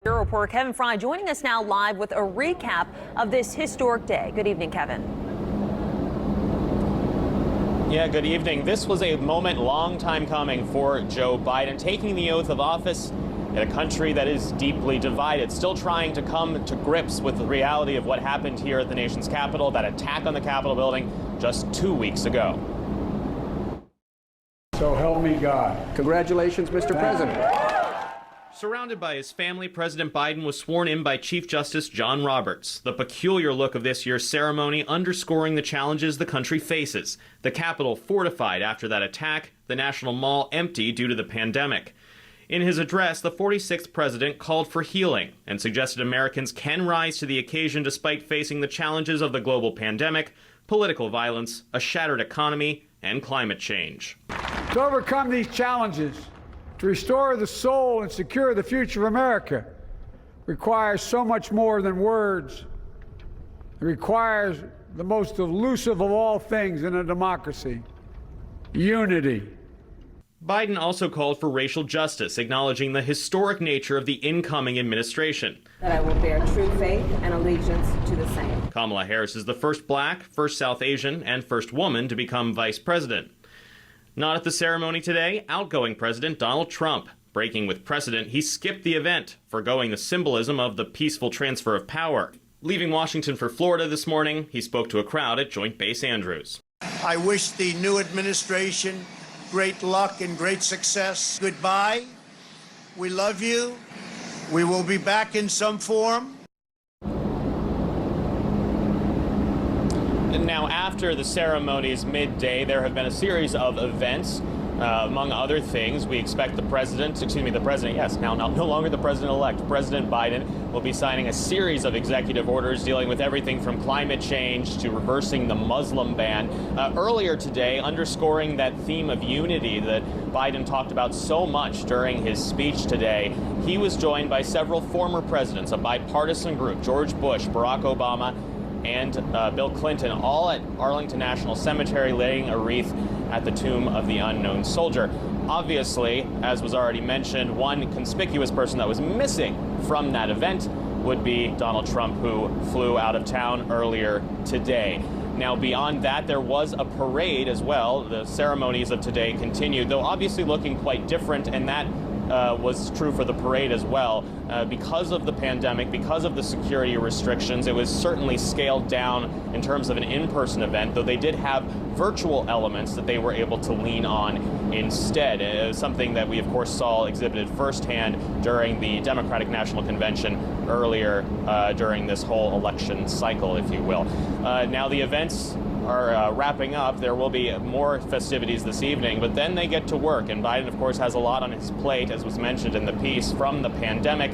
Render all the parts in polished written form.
Your reporter Kevin Fry joining us now live with a recap of this historic day. Good evening, Kevin. Yeah, good evening. This was a moment long time coming for Joe Biden, taking the oath of office in a country that is deeply divided, still trying to come to grips with the reality of what happened here at the nation's capital, that attack on the Capitol building just 2 weeks ago. So help me God. Congratulations, Mr. President. Surrounded by his family, President Biden was sworn in by Chief Justice John Roberts. The peculiar look of this year's ceremony underscoring the challenges the country faces. The Capitol fortified after that attack, the National Mall empty due to the pandemic. In his address, the 46th president called for healing and suggested Americans can rise to the occasion despite facing the challenges of the global pandemic, political violence, a shattered economy, and climate change. To overcome these challenges, to restore the soul and secure the future of America, requires so much more than words. It requires the most elusive of all things in a democracy: unity. Biden also called for racial justice, acknowledging the historic nature of the incoming administration. That I will bear true faith and allegiance to the same. Kamala Harris is the first black, first South Asian, and first woman to become vice president. Not at the ceremony today, outgoing President Donald Trump. Breaking with precedent, he skipped the event, forgoing the symbolism of the peaceful transfer of power. Leaving Washington for Florida this morning, he spoke to a crowd at Joint Base Andrews. I wish the new administration great luck and great success. Goodbye. We love you. We will be back in some form. And now, after the ceremony's midday, there have been a series of events. Among other things, we expect the president, yes, now no longer the president-elect, President Biden, will be signing a series of executive orders dealing with everything from climate change to reversing the Muslim ban. Earlier today, underscoring that theme of unity that Biden talked about so much during his speech today, he was joined by several former presidents, a bipartisan group: George Bush, Barack Obama, and Bill Clinton, all at Arlington National Cemetery, laying a wreath at the tomb of the unknown soldier. Obviously, as was already mentioned, one conspicuous person that was missing from that event would be Donald Trump, who flew out of town earlier today. Now, beyond that, there was a parade as well. The ceremonies of today continued, though obviously looking quite different, and that was true for the parade as well. Because of the pandemic, because of the security restrictions, it was certainly scaled down in terms of an in-person event, though they did have virtual elements that they were able to lean on instead. Something that we, of course, saw exhibited firsthand during the Democratic National Convention earlier during this whole election cycle, if you will. Now the events are wrapping up. There will be more festivities this evening, but then they get to work. And Biden, of course, has a lot on his plate, as was mentioned in the piece, from the pandemic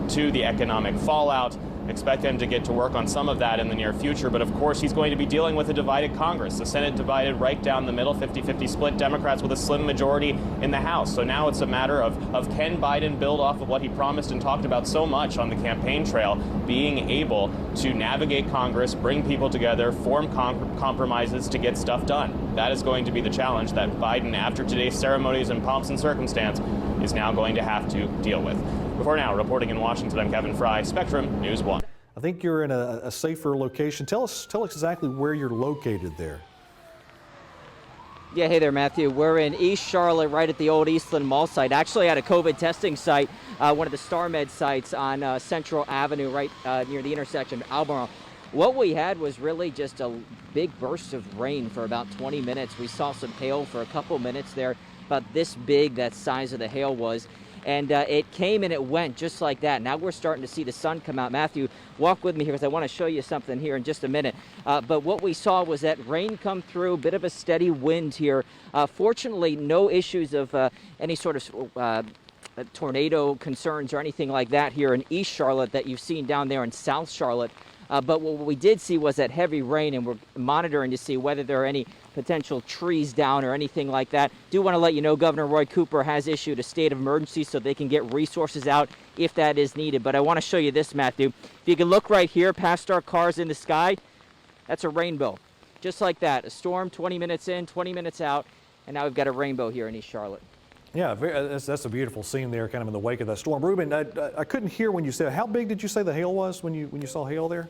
to the economic fallout. Expect him to get to work on some of that in the near future, but of course he's going to be dealing with a divided Congress. The Senate divided right down the middle, 50-50 split, Democrats with a slim majority in the House. So now it's a matter of can Biden build off of what he promised and talked about so much on the campaign trail, being able to navigate Congress, bring people together, form compromises to get stuff done. That is going to be the challenge that Biden, after today's ceremonies and pomps and circumstance, is now going to have to deal with. Before now, reporting in Washington, I'm Kevin Fry, Spectrum News 1. I think you're in a safer location. Tell us exactly where you're located there. Yeah, hey there, Matthew. We're in East Charlotte, right at the old Eastland Mall site. Actually at a COVID testing site, one of the StarMed sites on Central Avenue, right near the intersection of Albemarle. What we had was really just a big burst of rain for about 20 minutes. We saw some hail for a couple minutes there, about this big, that size of the hail was. And it came and it went just like that. Now we're starting to see the sun come out. Matthew, walk with me here because I want to show you something here in just a minute. But what we saw was that rain come through, a bit of a steady wind here. Fortunately, no issues of any sort of tornado concerns or anything like that here in East Charlotte that you've seen down there in South Charlotte. But what we did see was that heavy rain, and we're monitoring to see whether there are any potential trees down or anything like that. Do want to let you know Governor Roy Cooper has issued a state of emergency so they can get resources out if that is needed. But I want to show you this, Matthew. If you can look right here past our cars in the sky, that's a rainbow. Just like that. A storm 20 minutes in, 20 minutes out, and now we've got a rainbow here in East Charlotte. Yeah, that's a beautiful scene there, kind of in the wake of that storm. Ruben, I couldn't hear when you said, how big did you say the hail was when you saw hail there?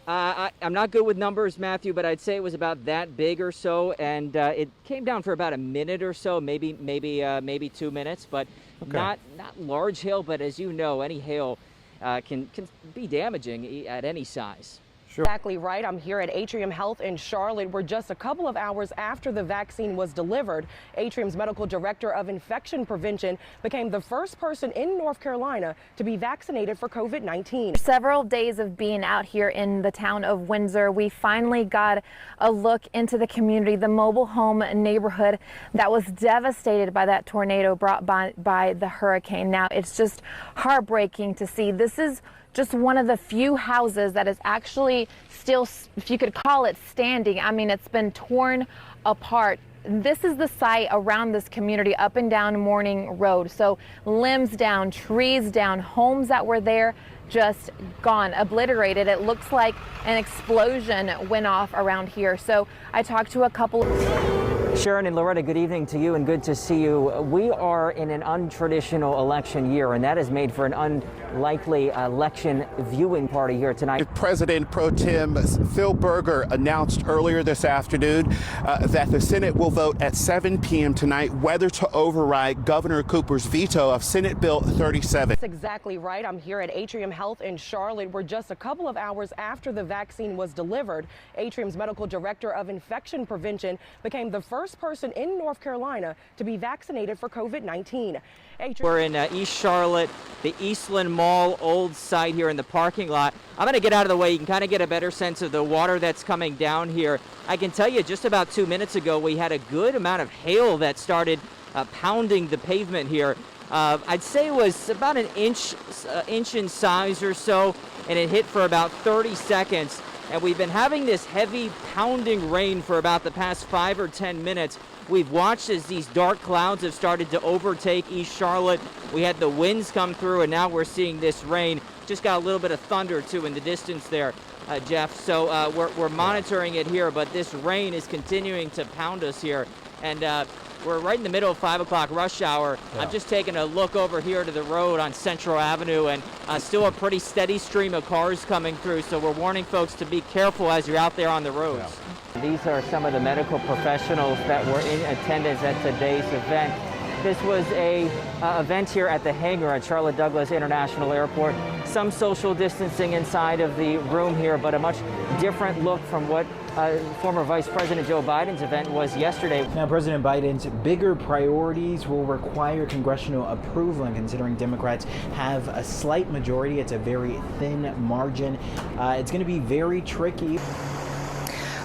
I'm not good with numbers, Matthew, but I'd say it was about that big or so, and it came down for about a minute or so, maybe 2 minutes, but not large hail. But as you know, any hail can be damaging at any size. Exactly right. I'm here at Atrium Health in Charlotte, where just a couple of hours after the vaccine was delivered, Atrium's medical director of infection prevention became the first person in North Carolina to be vaccinated for COVID-19. Several days of being out here in the town of Windsor, we finally got a look into the community, the mobile home neighborhood that was devastated by that tornado brought by the hurricane. Now, it's just heartbreaking to see. This is just one of the few houses that is actually still, if you could call it, standing. I mean, it's been torn apart. This is the site around this community, up and down Morning Road. So limbs down, trees down, homes that were there just gone, obliterated. It looks like an explosion went off around here. So I talked to a couple. Sharon and Loretta, good evening to you and good to see you. We are in an untraditional election year, and that has made for an unlikely election viewing party here tonight. President Pro Tem Phil Berger announced earlier this afternoon that the Senate will vote at 7 p.m. tonight whether to override Governor Cooper's veto of Senate Bill 37. That's exactly right. I'm here at Atrium Health in Charlotte, where just a couple of hours after the vaccine was delivered, Atrium's medical director of infection prevention became the first person in North Carolina to be vaccinated for COVID-19. We're in East Charlotte, the Eastland Mall old site here in the parking lot. I'm going to get out of the way. You can kind of get a better sense of the water that's coming down here. I can tell you just about 2 minutes ago, we had a good amount of hail that started pounding the pavement here. I'd say it was about an inch in size or so, and it hit for about 30 seconds. And we've been having this heavy pounding rain for about the past 5 or 10 minutes. We've watched as these dark clouds have started to overtake East Charlotte. We had the winds come through, and now we're seeing this rain. Just got a little bit of thunder, too, in the distance there, Jeff. So we're monitoring it here, but this rain is continuing to pound us here. And we're right in the middle of 5 o'clock rush hour. Yeah. I'm just taking a look over here to the road on Central Avenue, and still a pretty steady stream of cars coming through. So we're warning folks to be careful as you're out there on the roads. Yeah. These are some of the medical professionals that were in attendance at today's event. This was a event here at the hangar at Charlotte Douglas International Airport. Some social distancing inside of the room here, but a much different look from what former Vice President Joe Biden's event was yesterday. Now, President Biden's bigger priorities will require congressional approval, and considering Democrats have a slight majority, it's a very thin margin. It's going to be very tricky.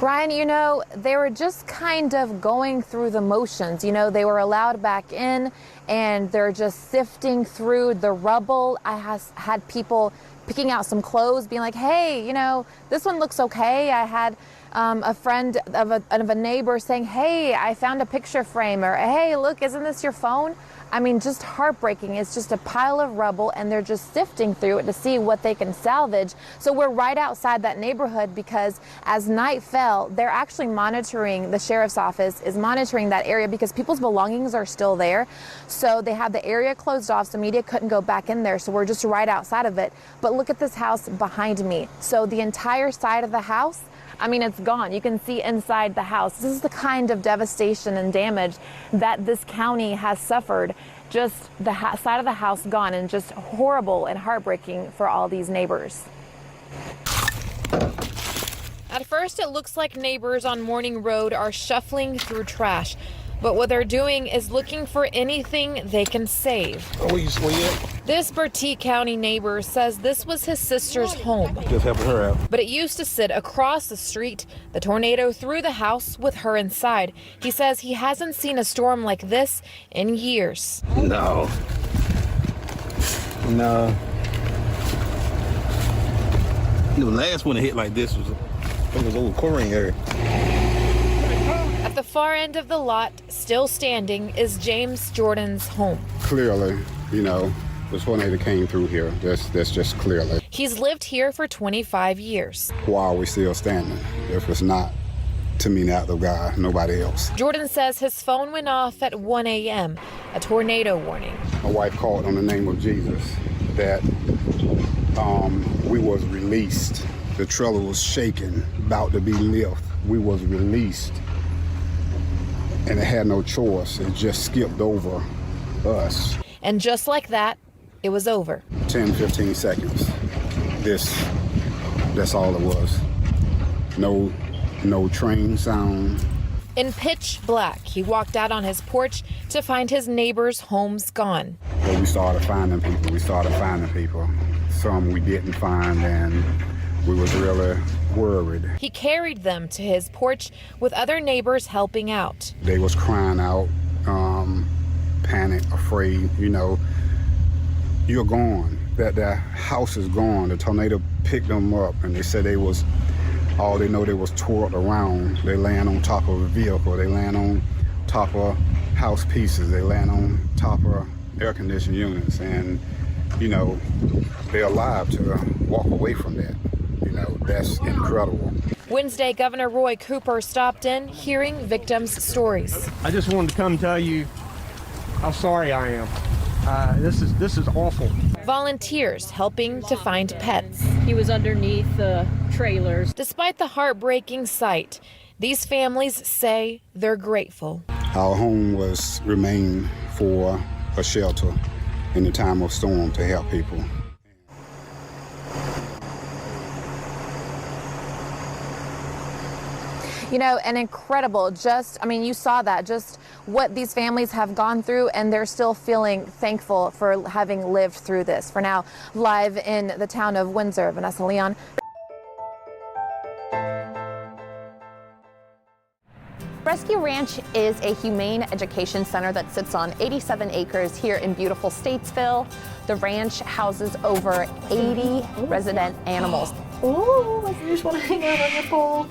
Ryan, you know, they were just kind of going through the motions. You know, they were allowed back in and they're just sifting through the rubble. I had people picking out some clothes, being like, hey, you know, this one looks okay. I had a friend of a neighbor saying, hey, I found a picture frame, or hey, look, isn't this your phone? I mean, just heartbreaking. It's just a pile of rubble, and they're just sifting through it to see what they can salvage. So we're right outside that neighborhood because as night fell, they're actually monitoring, the sheriff's office is monitoring that area because people's belongings are still there. So they have the area closed off, so media couldn't go back in there. So we're just right outside of it. But look at this house behind me. So the entire side of the house, I mean, it's gone. You can see inside the house. This is the kind of devastation and damage that this county has suffered. Just the side of the house gone, and just horrible and heartbreaking for all these neighbors. At first, it looks like neighbors on Morning Road are shuffling through trash. But what they're doing is looking for anything they can save. This Bertie County neighbor says this was his sister's home. Just helping her out. But it used to sit across the street. The tornado threw the house with her inside. He says he hasn't seen a storm like this in years. No. The last one that hit like this was over Corrine area. At the far end of the lot, still standing, is James Jordan's home. Clearly, you know, the tornado came through here. That's just clearly. He's lived here for 25 years. Why are we still standing if it's not to me, an act of God, nobody else. Jordan says his phone went off at 1 a.m., a tornado warning. My wife called on the name of Jesus that we was released. The trailer was shaking, about to be lifted. We was released, and it had no choice. It just skipped over us. And just like that, it was over. 10, 15 seconds. That's all it was. No train sound. In pitch black, he walked out on his porch to find his neighbors' homes gone. But we started finding people. Some we didn't find, and we was really worried. He carried them to his porch with other neighbors helping out. They was crying out, panic, afraid, you're gone, that house is gone. The tornado picked them up, and they said they was twirled around. They laying on top of a vehicle. They laying on top of house pieces. They laying on top of air conditioning units, and they're alive to walk away from that. That's incredible. Wednesday, Governor Roy Cooper stopped in, hearing victims' stories. I just wanted to come tell you how sorry I am. This is awful. Volunteers helping to find pets. He was underneath the trailers. Despite the heartbreaking sight, these families say they're grateful. Our home remained for a shelter in the time of storm to help people. An incredible, you saw that, just what these families have gone through, and they're still feeling thankful for having lived through this. For now, live in the town of Windsor, Vanessa Leon. Rescue Ranch is a humane education center that sits on 87 acres here in beautiful Statesville. The ranch houses over 80 resident animals. Oh, I just want to hang out on your pole.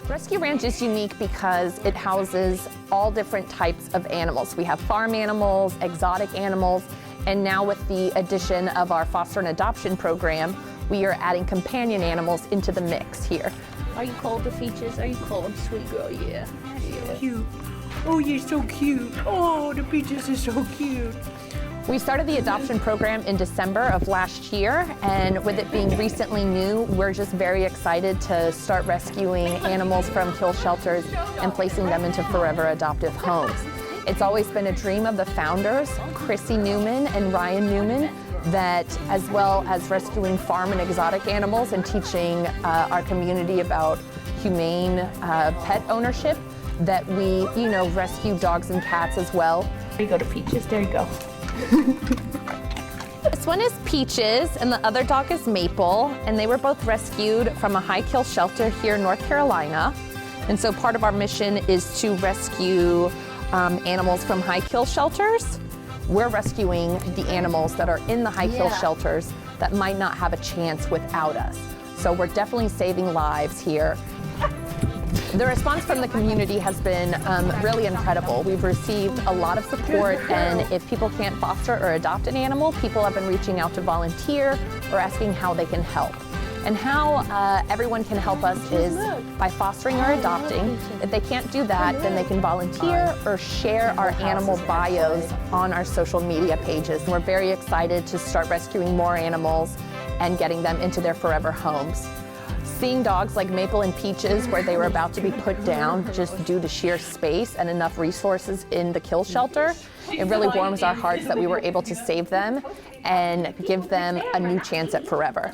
Rescue Ranch is unique because it houses all different types of animals. We have farm animals, exotic animals, and now with the addition of our foster and adoption program, we are adding companion animals into the mix here. Are you cold, the Peaches? Are you cold, sweet girl? Yeah. So cute. Oh, you're so cute. Oh, the Peaches are so cute. We started the adoption program in December of last year, and with it being recently new, we're just very excited to start rescuing animals from kill shelters and placing them into forever adoptive homes. It's always been a dream of the founders, Chrissy Newman and Ryan Newman, that as well as rescuing farm and exotic animals and teaching our community about humane pet ownership, that we, rescue dogs and cats as well. There you go to Peaches, there you go. This one is Peaches and the other dog is Maple, and they were both rescued from a high kill shelter here in North Carolina. And so part of our mission is to rescue animals from high kill shelters. We're rescuing the animals that are in the high kill shelters that might not have a chance without us. So we're definitely saving lives here. The response from the community has been really incredible. We've received a lot of support, and if people can't foster or adopt an animal, people have been reaching out to volunteer or asking how they can help. And how everyone can help us is by fostering or adopting. If they can't do that, then they can volunteer or share our animal bios on our social media pages. And we're very excited to start rescuing more animals and getting them into their forever homes. Seeing dogs like Maple and Peaches where they were about to be put down just due to sheer space and enough resources in the kill shelter, it really warms our hearts that we were able to save them and give them a new chance at forever.